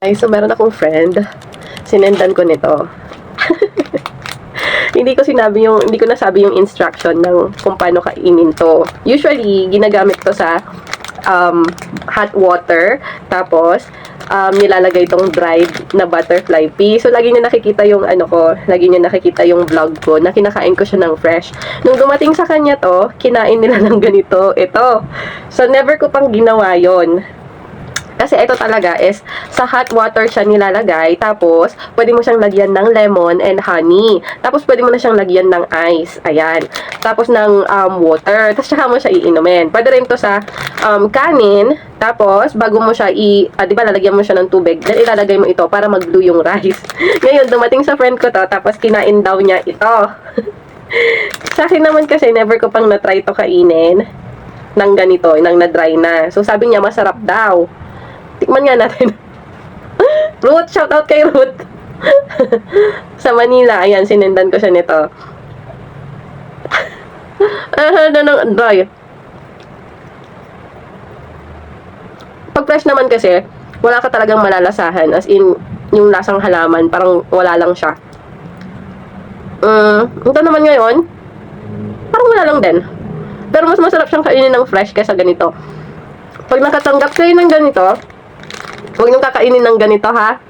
Ay, so meron akong friend. Sinendan ko nito. Hindi ko nasabi yung instruction ng kung paano kainin to. Usually, ginagamit to sa hot water. Tapos, nilalagay itong dried na butterfly pea. So, lagi niya nakikita yung lagi niya nakikita yung vlog ko na kinakain ko siya ng fresh. Nung dumating sa kanya to, kinain nila ng ganito. Ito. So, never ko pang ginawa yon. Kasi ito talaga is, sa hot water siya nilalagay, tapos, pwede mo siyang lagyan ng lemon and honey. Tapos, pwede mo na siyang lagyan ng ice. Ayan. Tapos, ng water. Tapos, saka mo siya iinumin. Pwede rin to sa kanin. Tapos, bago mo siya di ba, lalagyan mo siya ng tubig. Then, ilalagay mo ito para mag-blue yung rice. Ngayon, dumating sa friend ko to, tapos kinain daw niya ito. Sa akin naman kasi, never ko pang na-try to kainin ng ganito, ng na-dry na. So, sabi niya, masarap daw. Tikman nga natin. Ruth, shout out kay Ruth. Sa Manila, ayan, sinendan ko siya nito. Dry. Pag fresh naman kasi, wala ka talagang malalasahan. As in, yung lasang halaman, parang wala lang siya. Ito naman ngayon, parang wala lang din. Pero mas masarap siyang kainin ng fresh kaysa ganito. Pag nakatanggap kayo ng ganito, huwag niyong kakainin ng ganito, ha?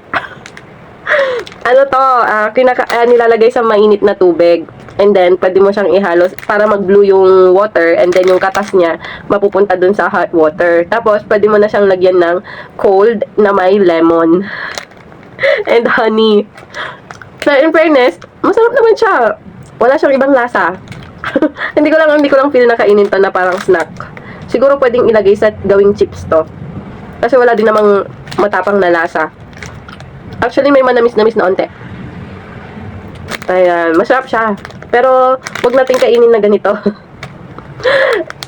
Nilalagay sa mainit na tubig. And then, pwede mo siyang ihalo para mag-blue yung water. And then, yung katas niya, mapupunta dun sa hot water. Tapos, pwede mo na siyang lagyan ng cold na may lemon. And honey. So, in fairness, masarap naman siya. Wala siyang ibang lasa. Hindi ko lang feel na kainin to na parang snack. Siguro pwedeng ilagay sa gawing chips to. Kasi wala din namang matapang na lasa. Actually, may manamis-namis na onte. Ayan, masarap siya. Pero, wag natin kainin na ganito.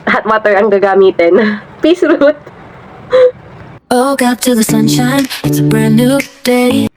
Hot water ang gagamitin. Peace, Ruth! Woke up to the sunshine, it's a brand new day.